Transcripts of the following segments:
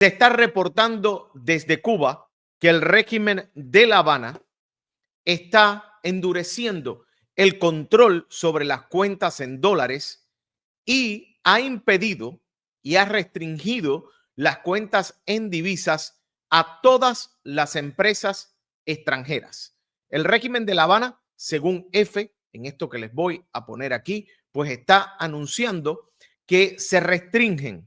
Se está reportando desde Cuba que el régimen de La Habana está endureciendo el control sobre las cuentas en dólares y ha impedido y ha restringido las cuentas en divisas a todas las empresas extranjeras. El régimen de La Habana, según EFE, en esto que les voy a poner aquí, pues está anunciando que se restringen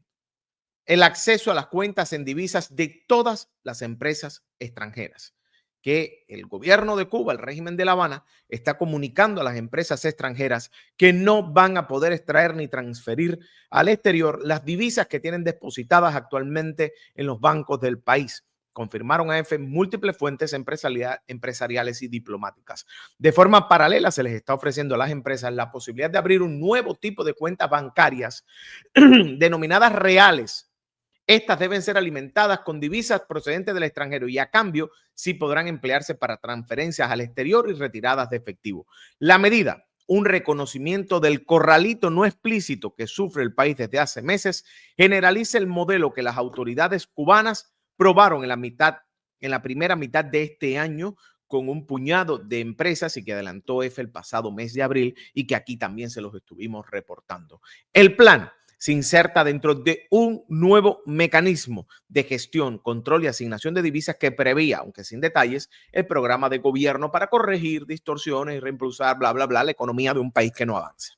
el acceso a las cuentas en divisas de todas las empresas extranjeras, que el gobierno de Cuba, el régimen de La Habana, está comunicando a las empresas extranjeras que no van a poder extraer ni transferir al exterior las divisas que tienen depositadas actualmente en los bancos del país. Confirmaron a EFE múltiples fuentes empresariales y diplomáticas. De forma paralela, se les está ofreciendo a las empresas la posibilidad de abrir un nuevo tipo de cuentas bancarias denominadas reales. Estas deben ser alimentadas con divisas procedentes del extranjero y a cambio sí podrán emplearse para transferencias al exterior y retiradas de efectivo. La medida, un reconocimiento del corralito no explícito que sufre el país desde hace meses, generaliza el modelo que las autoridades cubanas probaron en la primera mitad de este año con un puñado de empresas y que adelantó EFE el pasado mes de abril y que aquí también se los estuvimos reportando. El plan se inserta dentro de un nuevo mecanismo de gestión, control y asignación de divisas que preveía, aunque sin detalles, el programa de gobierno para corregir distorsiones y reimpulsar, bla, bla, bla, la economía de un país que no avanza.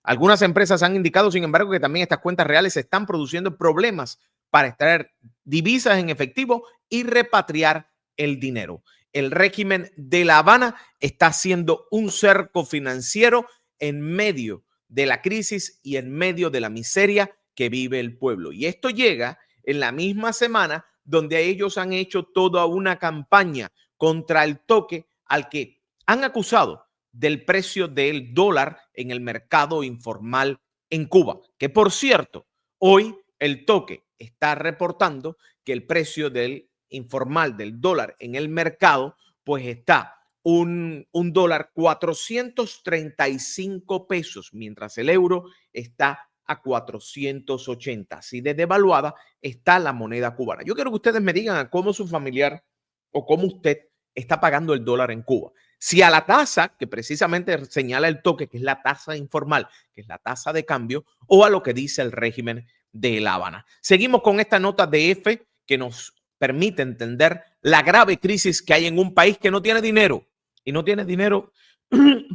Algunas empresas han indicado, sin embargo, que también estas cuentas reales están produciendo problemas para extraer divisas en efectivo y repatriar el dinero. El régimen de La Habana está haciendo un cerco financiero en medio de la crisis y en medio de la miseria que vive el pueblo. Y esto llega en la misma semana donde ellos han hecho toda una campaña contra el toque al que han acusado del precio del dólar en el mercado informal en Cuba. Que por cierto, hoy el toque está reportando que el precio del informal del dólar en el mercado pues está un dólar 435 pesos, mientras el euro está a 480. Así de devaluada está la moneda cubana. Yo quiero que ustedes me digan a cómo su familiar o cómo usted está pagando el dólar en Cuba. Si a la tasa que precisamente señala el toque, que es la tasa informal, que es la tasa de cambio, o a lo que dice el régimen de La Habana. Seguimos con esta nota de EFE que nos permite entender la grave crisis que hay en un país que no tiene dinero. Y no tiene dinero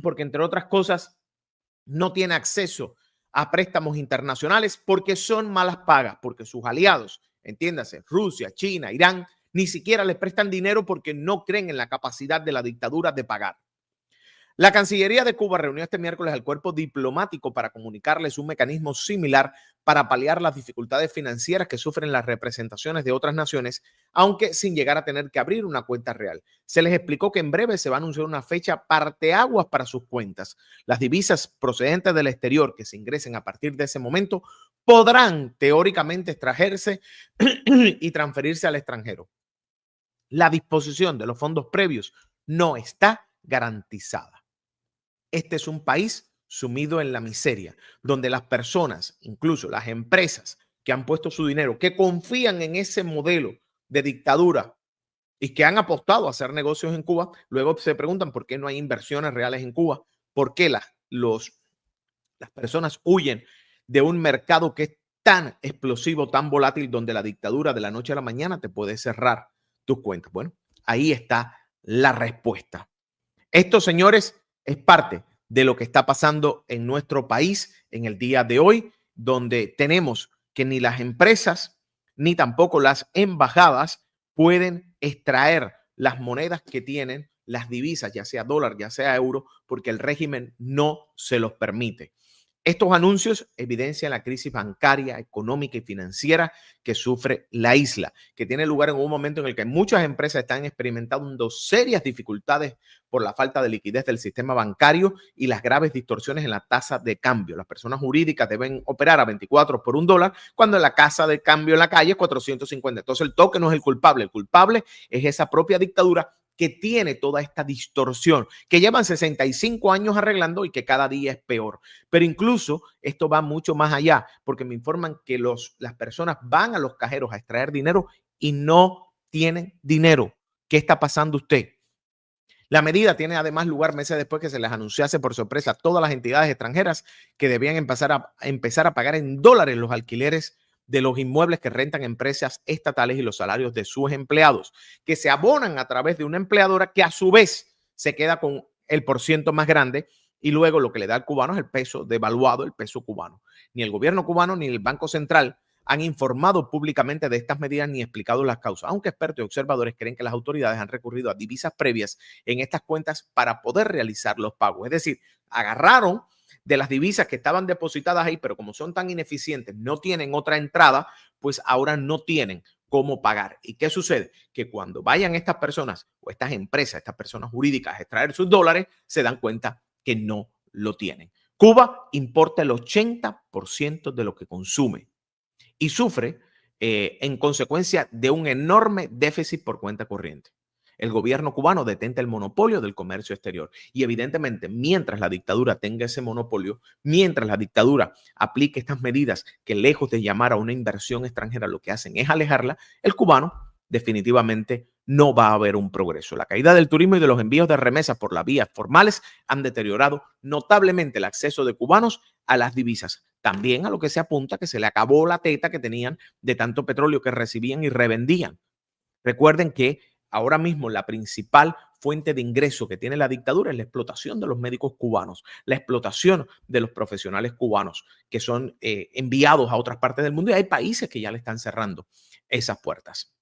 porque, entre otras cosas, no tiene acceso a préstamos internacionales porque son malas pagas, porque sus aliados, entiéndase, Rusia, China, Irán, ni siquiera les prestan dinero porque no creen en la capacidad de la dictadura de pagar. La Cancillería de Cuba reunió este miércoles al cuerpo diplomático para comunicarles un mecanismo similar para paliar las dificultades financieras que sufren las representaciones de otras naciones, aunque sin llegar a tener que abrir una cuenta real. Se les explicó que en breve se va a anunciar una fecha parteaguas para sus cuentas. Las divisas procedentes del exterior que se ingresen a partir de ese momento podrán teóricamente extraerse y transferirse al extranjero. La disposición de los fondos previos no está garantizada. Este es un país sumido en la miseria, donde las personas, incluso las empresas que han puesto su dinero, que confían en ese modelo de dictadura y que han apostado a hacer negocios en Cuba, luego se preguntan por qué no hay inversiones reales en Cuba, por qué las personas huyen de un mercado que es tan explosivo, tan volátil, donde la dictadura de la noche a la mañana te puede cerrar tus cuentas. Bueno, ahí está la respuesta. Esto, señores, es parte de lo que está pasando en nuestro país en el día de hoy, donde tenemos que ni las empresas ni tampoco las embajadas pueden extraer las monedas que tienen, las divisas, ya sea dólar, ya sea euro, porque el régimen no se los permite. Estos anuncios evidencian la crisis bancaria, económica y financiera que sufre la isla, que tiene lugar en un momento en el que muchas empresas están experimentando serias dificultades por la falta de liquidez del sistema bancario y las graves distorsiones en la tasa de cambio. Las personas jurídicas deben operar a 24 por $1 cuando la casa de cambio en la calle es 450. Entonces el toque no es el culpable es esa propia dictadura que tiene toda esta distorsión, que llevan 65 años arreglando y que cada día es peor. Pero incluso esto va mucho más allá, porque me informan que las personas van a los cajeros a extraer dinero y no tienen dinero. ¿Qué está pasando usted? La medida tiene además lugar meses después que se les anunciase por sorpresa a todas las entidades extranjeras que debían empezar a pagar en dólares los alquileres de los inmuebles que rentan empresas estatales y los salarios de sus empleados, que se abonan a través de una empleadora que a su vez se queda con el porciento más grande y luego lo que le da al cubano es el peso devaluado, el peso cubano. Ni el gobierno cubano ni el Banco Central han informado públicamente de estas medidas ni explicado las causas, aunque expertos y observadores creen que las autoridades han recurrido a divisas previas en estas cuentas para poder realizar los pagos. Es decir, agarraron de las divisas que estaban depositadas ahí, pero como son tan ineficientes, no tienen otra entrada, pues ahora no tienen cómo pagar. ¿Y qué sucede? Que cuando vayan estas personas o estas empresas, estas personas jurídicas a extraer sus dólares, se dan cuenta que no lo tienen. Cuba importa el 80% de lo que consume y sufre en consecuencia de un enorme déficit por cuenta corriente. El gobierno cubano detenta el monopolio del comercio exterior y evidentemente mientras la dictadura tenga ese monopolio, mientras la dictadura aplique estas medidas que lejos de llamar a una inversión extranjera lo que hacen es alejarla, el cubano definitivamente no va a haber un progreso. La caída del turismo y de los envíos de remesas por las vías formales han deteriorado notablemente el acceso de cubanos a las divisas. También a lo que se apunta que se le acabó la teta que tenían de tanto petróleo que recibían y revendían. Recuerden que ahora mismo la principal fuente de ingreso que tiene la dictadura es la explotación de los médicos cubanos, la explotación de los profesionales cubanos que son enviados a otras partes del mundo y hay países que ya le están cerrando esas puertas.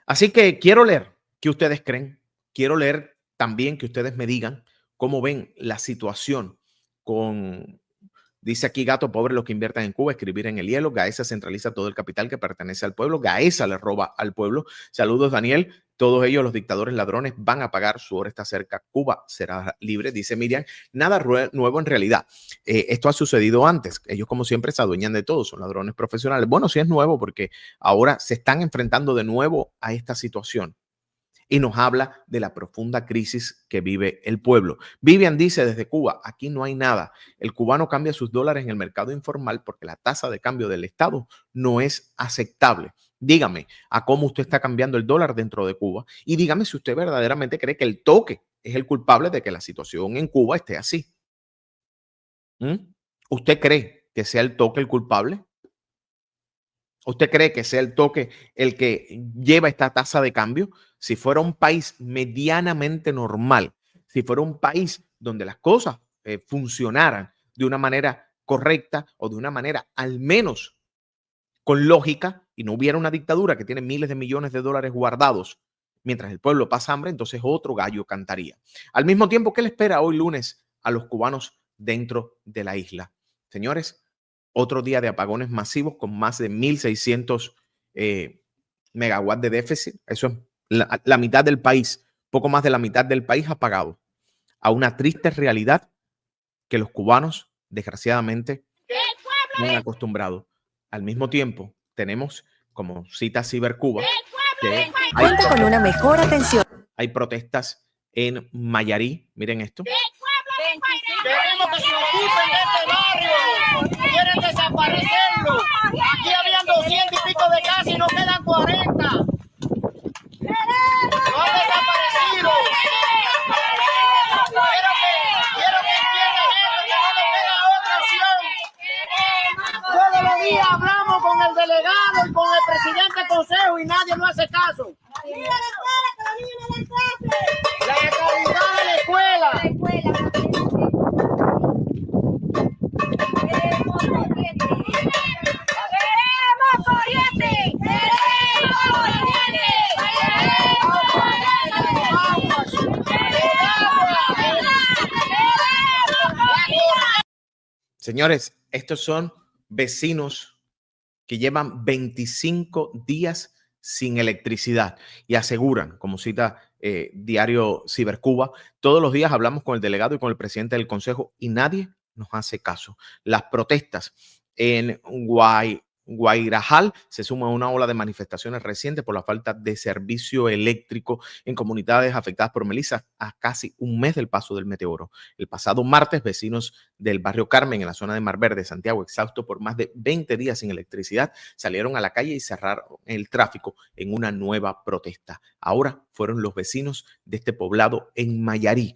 Así que quiero leer qué ustedes creen, quiero leer también que ustedes me digan cómo ven la situación con... Dice aquí Gato, pobre los que inviertan en Cuba, escribir en el hielo. Gaesa centraliza todo el capital que pertenece al pueblo. Gaesa le roba al pueblo. Saludos, Daniel. Todos ellos, los dictadores ladrones, van a pagar. Su hora está cerca. Cuba será libre, dice Miriam. Nada nuevo en realidad. Esto ha sucedido antes. Ellos, como siempre, se adueñan de todo. Son ladrones profesionales. Bueno, sí es nuevo porque ahora se están enfrentando de nuevo a esta situación. Y nos habla de la profunda crisis que vive el pueblo. Vivian dice desde Cuba, aquí no hay nada. El cubano cambia sus dólares en el mercado informal porque la tasa de cambio del Estado no es aceptable. Dígame a cómo usted está cambiando el dólar dentro de Cuba y dígame si usted verdaderamente cree que el toque es el culpable de que la situación en Cuba esté así. ¿Usted cree que sea el toque el culpable? ¿Usted cree que sea el toque el que lleva esta tasa de cambio? Si fuera un país medianamente normal, si fuera un país donde las cosas funcionaran de una manera correcta o de una manera al menos con lógica y no hubiera una dictadura que tiene miles de millones de dólares guardados mientras el pueblo pasa hambre, entonces otro gallo cantaría. Al mismo tiempo, ¿qué le espera hoy lunes a los cubanos dentro de la isla? Señores, otro día de apagones masivos con más de 1.600 megawatts de déficit. Eso es la mitad del país, poco más de la mitad del país apagado. A una triste realidad que los cubanos, desgraciadamente, no han acostumbrado. Al mismo tiempo, tenemos, como cita Cibercuba, que cuenta con una mejor atención. Hay protestas en Mayarí. Miren esto. Queremos que se ocupen de este barrio. Quieren desaparecerlo. Aquí habían 200 y pico de casas y nos quedan 40. Lo han desaparecido. Quiero que entiendan esto, que no nos queda otra opción. Todos los días hablamos con el delegado y con el presidente del consejo y nadie nos hace caso. La calidad de la escuela. Señores, estos son vecinos que llevan 25 días sin electricidad y aseguran, como cita Diario Cibercuba, todos los días hablamos con el delegado y con el presidente del consejo y nadie nos hace caso. Las protestas en Guairajal se suma a una ola de manifestaciones recientes por la falta de servicio eléctrico en comunidades afectadas por Melissa a casi un mes del paso del meteoro. El pasado martes, vecinos del barrio Carmen, en la zona de Mar Verde, Santiago, exhaustos por más de 20 días sin electricidad, salieron a la calle y cerraron el tráfico en una nueva protesta. Ahora fueron los vecinos de este poblado en Mayarí